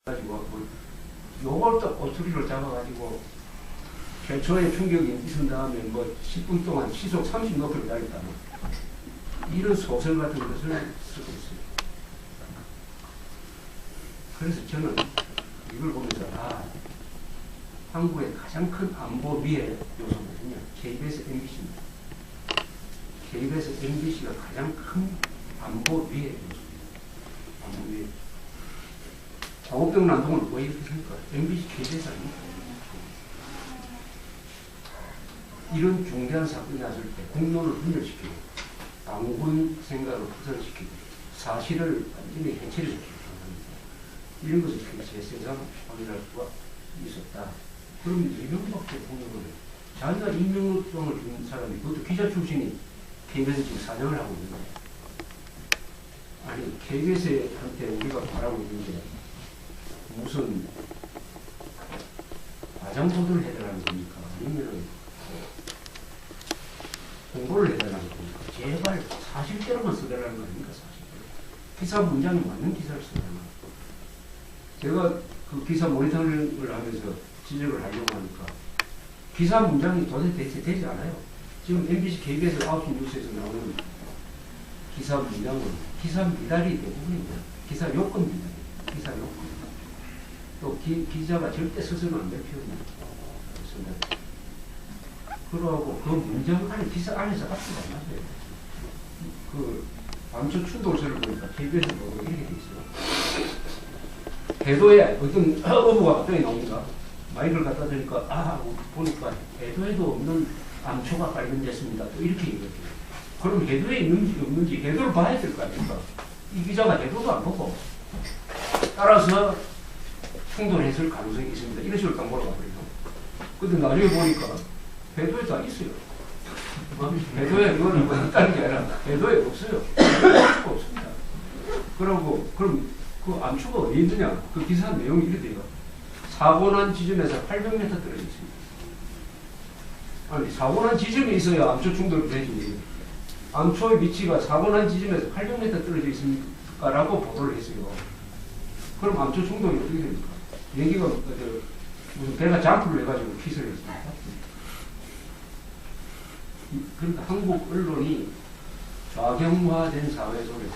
가지고 요걸 또 꼬투리로 잡아가지고 최초의 충격이 있은 다음에 뭐 10분 동안 시속 30노트를 달렸다. 이런 소설 같은 것을 쓰고 있어요. 그래서 저는 이걸 보면서 한국의 가장 큰 안보 위의 요소거든요. KBS, MBC입니다. KBS, MBC가 가장 큰 안보 위의 요소입니다. 안보 위의. 자국병 난동을 왜 이렇게 생각할까? MBC, KBS 아닙니까? 이런 중대한 사건이 났을 때 공론을 분열시키고 당군 생각을 확산시키고 사실을 완전히 해체시키고 이런 것을 제 세상 확인할 수가 있었다. 그럼 이명박 대통령을 자기가 임명장을 준 사람이 그것도 기자 출신이 KBS 지금 사장을 하고 있는 거예요. 아니 KBS한테 우리가 바라고 있는데 무슨 과장 보도를 해달라는 겁니까? 아니면 공부를 해달라는 겁니까? 제발 사실대로만 써달라는 거 아닙니까? 사실대로. 기사 문장이 맞는 기사를 써달라는 거. 제가 그 기사 모니터링을 하면서 지적을 하려고 하니까 기사 문장이 도대체 되지 않아요. 지금 MBC, KBS 9시 뉴스에서 나오는 기사 문장은 기사 미달이 대부분입니다. 기사 요건 미달. 기사 요건. 또 기자가 절대 써서는 안 될 표현입니다. 그러고 그 문장 안에 기사 안에서 앞뒤가 안 맞아요. 그 밤초 춘돌서를 보니까 KBS 보고 이렇게 돼 있어요. 해도에 어떤 어부가 갑자기 나옵니다. 마이크를 갖다 대니까 보니까 해도에도 없는 암초가 발견됐습니다. 또 이렇게 얘기해요. 그럼 해도에 있는지 없는지 해도를 봐야 될 거 아닙니까? 이 기자가 해도도 안 보고 따라서 충돌했을 가능성이 있습니다. 이런 식으로 딱 물어봐 버리죠. 근데 나중에 보니까 해도에 다 있어요. 해도에 그거는 뭐 있다는 게 아니라 해도에 없어요. 암초가 없습니다. 그러고 그럼 그 암초가 어디 있느냐? 그 기사 내용이 이래 돼요. 사고 난 지점에서 800m 떨어져 있습니다. 아니 사고 난 지점이 있어야 암초 충돌이 되지. 암초의 위치가 사고 난 지점에서 800m 떨어져 있습니까라고 보도를 했어요. 그럼 암초 충돌이 어떻게 됩니까? 얘기가 무슨 배가 잠프를 해가지고 키스를 했습니다. 그러니까 한국 언론이 좌경화된 사회 속에서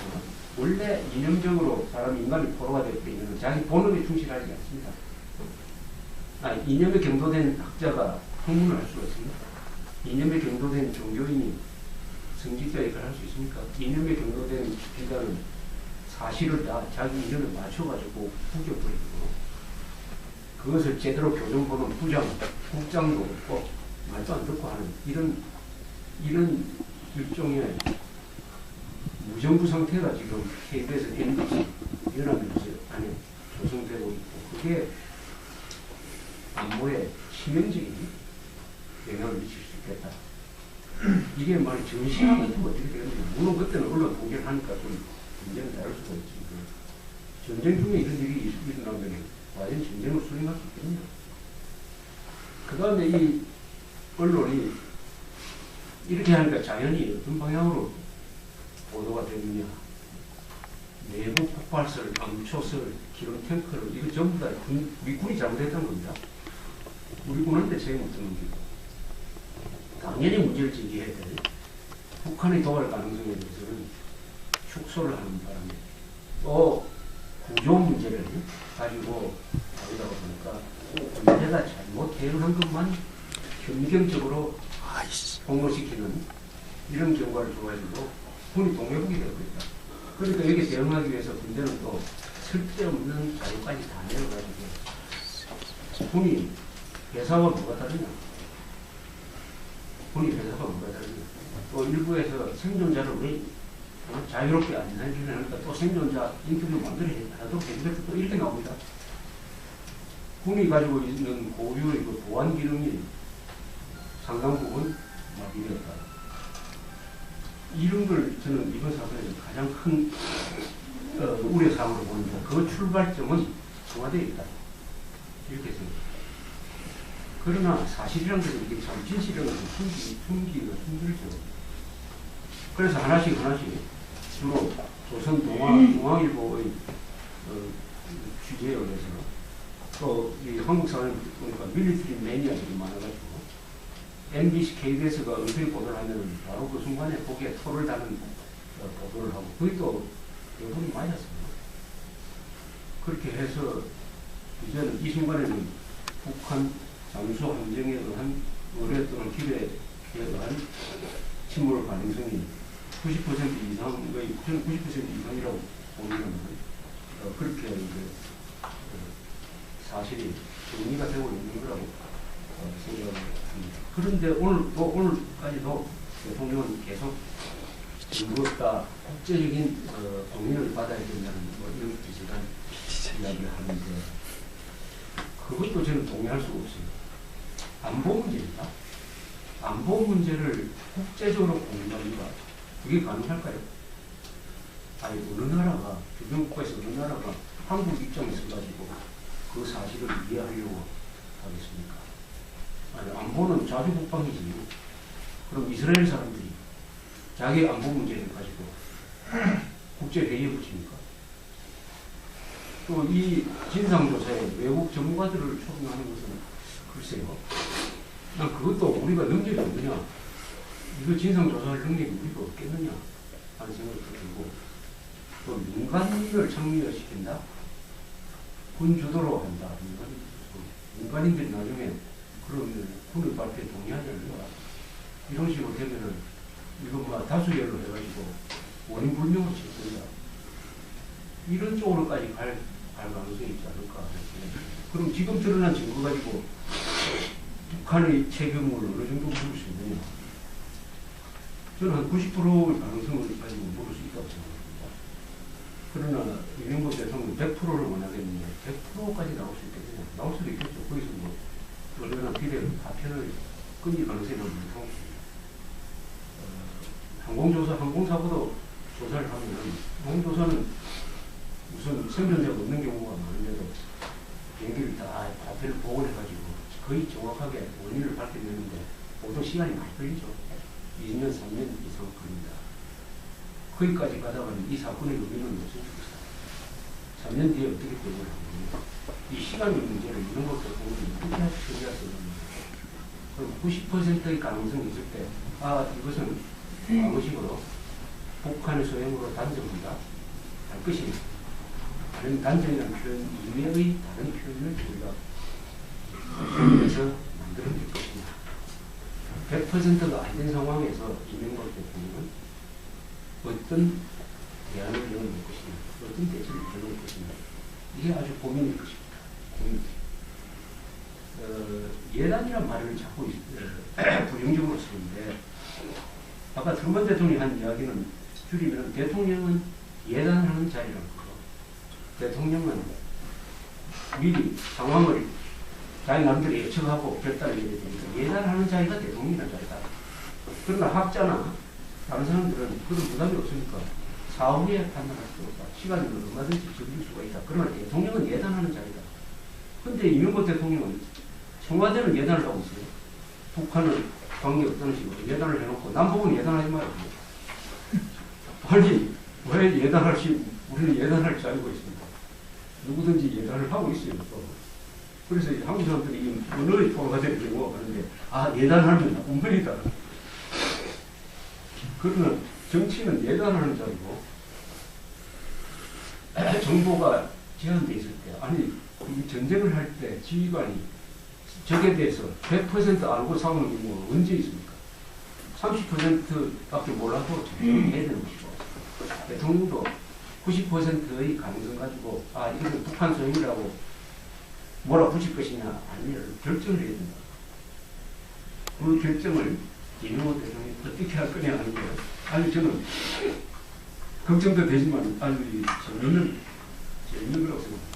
원래 이념적으로 인간이 포로가 되고 있는 자기 본업에 충실하지 않습니다. 이념에 경도된 학자가 학문을 할 수가 있습니까? 이념에 경도된 종교인이 성직자역을 할 수 있습니까? 이념에 경도된 기자는 사실을 다 자기 이념에 맞춰가지고 구겨버리고 그것을 제대로 교정 보는 국장도 없고 말도 안 듣고 하는 이런 일종의 무정부 상태가 지금 KBS, MBC 연합뉴스 안에 조성되고 있고 그게 안보에 치명적인 영향을 미칠 수 있겠다. 이게 만약 전시하면 어떻게 되겠느냐. 물론 그때는 언론 공개를 하니까 좀 문제는 다를 수가 있지만 전쟁 중에 이런 일이 일어나면 과연 전쟁을 수행할 수 있겠냐. 그 다음에 이 언론이 이렇게 하니까 자연히 어떤 방향으로 보도가 되느냐. 내부 폭발설, 암초설, 기름 탱크를 이거 전부 다 우리 군이 잘못했던 겁니다. 우리 군한테 책임 없는 겁니다. 당연히 문제를 제기해야 돼. 북한이 도할 가능성에 대해서는 축소를 하는 바람에 또 구조 문제를 가지고 다루다 보니까 군대가 잘못 대응한 것만 변경적으로 폭로시키는 이런 결과를 줘가지고 군이 동해북이 되고 있다. 그러니까 여기 대응하기 위해서 군대는 또 쓸데없는 자료까지 다 내려가지고 군이 회사와 뭐가 다르냐? 군이 회사가 뭐가 다르냐? 또 일부에서 생존자를 왜 자유롭게 안 해주냐니까 또 생존자 인터뷰 만들어야도 계속 또 이렇게 나옵니다. 군이 가지고 있는 고유의 그 보안 기능이 상당 부분 마비되었다. 이런 걸 저는 이번 사건에서 가장 큰 우려사항으로 보는데 그 출발점은 청와대에 있다. 이렇게 생각합니다. 그러나 사실이란 것은 이게 참 진실이란 것은 숨기기가 힘들죠. 그래서 하나씩 주로 조선 중앙일보의 취재에 의해서 또 이 한국 사람이 보니까 밀리터리 매니아들이 많아가지고 MBC, KBS가 은근히 보도를 하면 바로 그 순간에 거기에 토를 다는 보도를 하고 거의 또 여론이 맞았습니다. 그렇게 해서 이제는 이 순간에는 북한 잠수 함정에 의한 의뢰 또는 기뢰에 의한 침몰 가능성이 90% 이상의, 저는 90% 이상이라고 보면 그렇게 이제 사실이 정리가 되고 있는 거라고 생각을 합니다. 그런데 오늘까지도 대통령은 계속 무엇보다 국제적인 동의를 받아야 된다는 뭐 이런 비슷한 이야기를 하는데 그것도 저는 동의할 수가 없어요. 안보 문제입니다. 안보 문제를 국제적으로 공유합니다. 그게 가능할까요? 아니 어느 나라가 주변 국가에서 어느 나라가 한국 입장에 서가지고 그 사실을 이해하려고 하겠습니까? 아니 안보는 자주국방이지. 그럼 이스라엘 사람들이 자기 안보 문제를 가지고 국제회의에 붙입니까? 또 이 진상조사에 외국 전문가들을 초청하는 것은 글쎄요. 난 그것도 우리가 능력이 없느냐. 이거 진상조사할 능력이 우리가 없겠느냐 하는 생각이 들고 또 민간인을 참여시킨다? 군 주도로 한다. 민간인들이 나중에 그러면 군의 발표에 동의하지 않는가. 이런 식으로 되면은 이거 뭐 다수결로 해가지고 원인 불명을 지킨다. 이런 쪽으로까지 갈 가능성이 있지 않을까. 그럼 지금 드러난 증거 가지고 북한의 책임을 어느 정도 물을 수 있느냐. 저는 한 90%의 가능성을 가지고 물을 수 있다고 생각합니다. 그러나 이명박 대통령은 100%를 원하겠는데 100%까지 나올 수 있겠느냐. 나올 수도 있겠죠. 거기서 뭐 얼마나 비례를 파편을 끊길 가능성이 너무 높습니다. 항공사고도 조사를 하면 항공조사는 우선 생존자가 없는 경우가 많은데도 비행기를 다 파편을 복원해가지고 거의 정확하게 원인을 밝혀내는데 보통 시간이 많이 걸리죠. 2년, 3년 이상 걸립니다. 거기까지 가다가는 이 사건의 의미는 없어지겠어요. 3년 뒤에 어떻게 대응을 하느냐. 이 시간의 문제를 이런 것도 어떻게 처리할 수 있느냐. 그럼 90%의 가능성이 있을 때, 이것은 방어식으로 북한의 소행으로 단정한다 할 것이냐. 다른 단정이라는 표현 이외의 다른 표현을 우리가 표현해서 만들어낼 것이냐. 100%가 안 된 상황에서 이명박 대통령은 어떤 대안을 내놓을 것이냐, 어떤 대책을 내놓을 것이냐, 이게 아주 고민일 것입니다. 고민. 예단이란 말을 자꾸 부정적으로 쓰는데, 아까 트럼프 대통령이 한 이야기는 줄이면 대통령은 예단하는 자리라는 거죠. 대통령은 미리 상황을 자기 남들이 예측하고 결단을 해야 되니까 예단하는 자리가 대통령이라는 자리다. 그러나 학자나 다른 사람들은 그런 부담이 없으니까 사후에 판단할 수 없다. 시간을 얼마든지 적을 수가 있다. 그러나 대통령은 예단하는 자리다. 그런데 이명박 대통령은 청와대는 예단을 하고 있어요. 북한은 관계 없다는 식으로 예단을 해놓고 남북은 예단하지 말고. 아니 왜 예단할 시 우리는 예단할 줄 알고 있습니다. 누구든지 예단을 하고 있어요. 또. 그래서 한국 사람들이 이 언어의 토로가 되는 경우가 많은데 예단하면 나쁜 거이다. 그러면 정치는 예단하는 자리고 정보가 제한되어 있을 때 이 전쟁을 할 때 지휘관이 적에 대해서 100% 알고 싸우는 경우가 언제 있습니까? 30%밖에 몰라도 전쟁을 해야 되는 것이고 대통령도 90%의 가능성 가지고 이것은 북한 소행이라고 몰아붙일 것이냐 아니냐를 결정을 해야 된다. 그 결정을 이명박 대통령이 어떻게 할 거냐 하는 거예요. 저는 걱정도 되지만 재밌는 거라고 생각합니다.